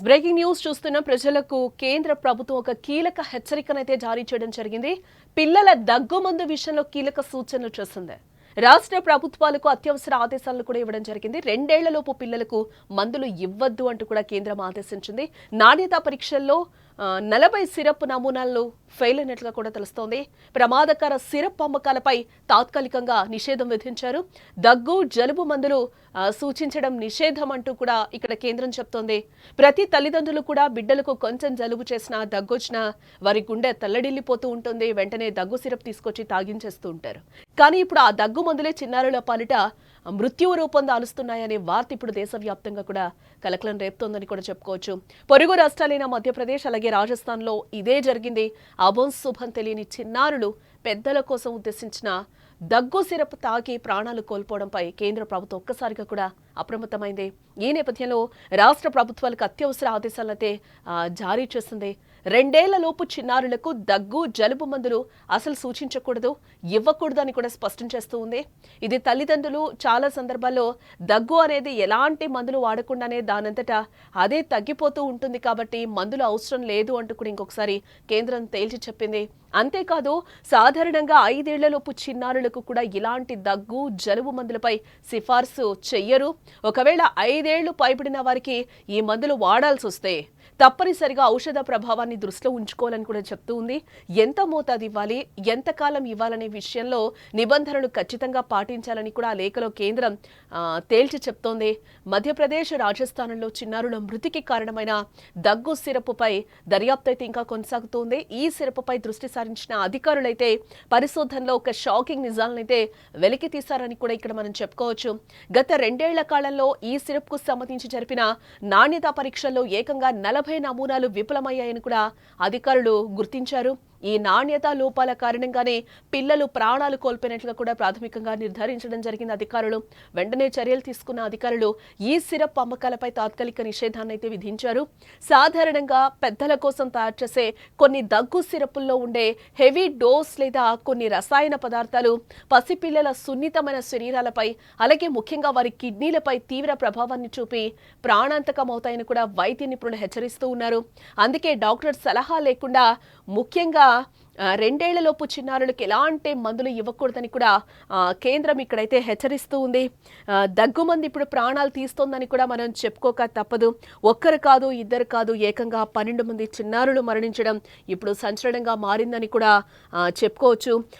Breaking news చూస్తున్న ప్రజలకు కేంద్ర ప్రభుత్వం ఒక కీలక హెచ్చరికనైతే జారీ చేయడం జరిగింది. పిల్లల దగ్గుమందు విషయంలో కీలక సూచనలు చేసింది. రాష్ట్ర ప్రభుత్వాలకు అత్యవసర ఆదేశాలను కూడా ఇవ్వడం జరిగింది. 2 ఏళ్లలోపు పిల్లలకు మందులు ఇవ్వద్దు అంటూ కూడా కేంద్రం ఆదేశించింది. నాణ్యతా పరీక్షల్లో 40 సిరప్ నమూనాలను ఫెయిల్ అయినట్లుగా కూడా తెలుస్తోంది. ప్రమాదకర సిరప్ అమ్మకాలపై తాత్కాలికంగా నిషేధం విధించారు. దగ్గు జలుబు మందులు సూచించడం నిషేధం అంటూ కూడా ఇక్కడ కేంద్రం చెప్తోంది. ప్రతి తల్లిదండ్రులు కూడా బిడ్డలకు కొంచెం జలుబు చేసినా దగ్గొచ్చినా వారి గుండె తల్లడిల్లిపోతూ ఉంటుంది. వెంటనే దగ్గు సిరప్ తీసుకొచ్చి తాగించేస్తూ ఉంటారు. కానీ ఇప్పుడు ఆ దగ్గు మందులే చిన్నారుల పాలిట మృత్యువు రూపం దాలుస్తున్నాయనే వార్త ఇప్పుడు దేశవ్యాప్తంగా కూడా కలకలం రేపుతోందని కూడా చెప్పుకోవచ్చు. పొరుగు రాష్ట్రాలైన మధ్యప్రదేశ్ అలాగే రాజస్థాన్లో ఇదే జరిగింది. అభం శుభం తెలియని చిన్నారులు పెద్దల కోసం ఉద్దేశించిన దగ్గు సిరప్ తాగి ప్రాణాలు కోల్పోవడంపై కేంద్ర ప్రభుత్వం ఒక్కసారిగా కూడా అప్రమత్తమైంది. ఈ నేపథ్యంలో రాష్ట్ర ప్రభుత్వాలకు అత్యవసర ఆదేశాలైతే జారీ చేసింది. 2 ఏళ్లలోపు చిన్నారులకు దగ్గు జలుబు మందులు అసలు సూచించకూడదు, ఇవ్వకూడదు అని కూడా స్పష్టం చేస్తూ ఉంది. ఇది తల్లిదండ్రులు చాలా సందర్భాల్లో దగ్గు అనేది ఎలాంటి మందులు వాడకుండానే దానంతటా అదే తగ్గిపోతూ ఉంటుంది కాబట్టి మందులు అవసరం లేదు అంటూ కూడా ఇంకొకసారి కేంద్రం తేల్చి చెప్పింది. అంతేకాదు సాధారణంగా 5 ఏళ్లలోపు చిన్నారులకు కూడా ఇలాంటి దగ్గు జలుబు మందులపై సిఫార్సు చెయ్యరు. ఒకవేళ 5 ఏళ్లు పైబడిన వారికి ఈ మందులు వాడాల్సి వస్తే తప్పనిసరిగా ఔషధ ప్రభావాన్ని దృష్టిలో ఉంచుకోవాలని కూడా చెప్తూ ఉంది. ఎంత మోతాదు ఇవ్వాలి, ఎంతకాలం ఇవ్వాలనే విషయంలో నిబంధనలు ఖచ్చితంగా పాటించాలని కూడా ఆ లేఖలో కేంద్రం తేల్చి చెప్తోంది. మధ్యప్రదేశ్ రాజస్థాన్లో చిన్నారుల మృతికి కారణమైన దగ్గు సిరప్పుపై దర్యాప్తు అయితే ఇంకా కొనసాగుతోంది. ఈ సిరప్పుపై దృష్టి సారించిన అధికారులైతే పరిశోధనలో ఒక షాకింగ్ నిజాలనైతే వెలికి తీశారని కూడా ఇక్కడ మనం చెప్పుకోవచ్చు. గత 2 ఏళ్ల కాలంలో ఈ సిరప్ కు సంబంధించి జరిపిన నాణ్యతా పరీక్షల్లో ఏకంగా 40 నమూనాలు విఫలమయ్యాయని కూడా అధికారులు గుర్తించారు. ఈ నాణ్యతా లోపాల కారణంగానే పిల్లలు ప్రాణాలు కోల్పోయినట్లుగా కూడా ప్రాథమికంగా నిర్ధారించడం జరిగింది. అధికారులు వెంటనే చర్యలు తీసుకున్న అధికారులు ఈ సిరప్ అమ్మకాలపై తాత్కాలిక నిషేధాన్ని అయితే విధించారు. సాధారణంగా పెద్దల కోసం తయారు చేసే కొన్ని దగ్గు సిరపుల్లో ఉండే హెవీ డోస్ లేదా కొన్ని రసాయన పదార్థాలు పసిపిల్లల సున్నితమైన శరీరాలపై అలాగే ముఖ్యంగా వారి కిడ్నీలపై తీవ్ర ప్రభావాన్ని చూపి ప్రాణాంతకమవుతాయని కూడా వైద్య నిపుణులు హెచ్చరిస్తూ ఉన్నారు. అందుకే డాక్టర్ సలహా లేకుండా ముఖ్యంగా 2 ఏళ్లలోపు చిన్నారులకు ఎలాంటి మందులు ఇవ్వకూడదని కూడా కేంద్రం ఇక్కడైతే హెచ్చరిస్తూ ఉంది. దగ్గుమంది ఇప్పుడు ప్రాణాలు తీస్తోందని కూడా మనం చెప్పుకోక తప్పదు. ఒక్కరు కాదు, ఇద్దరు కాదు, ఏకంగా 12 మంది చిన్నారులు మరణించడం ఇప్పుడు సంచలనంగా మారిందని కూడా చెప్పుకోవచ్చు.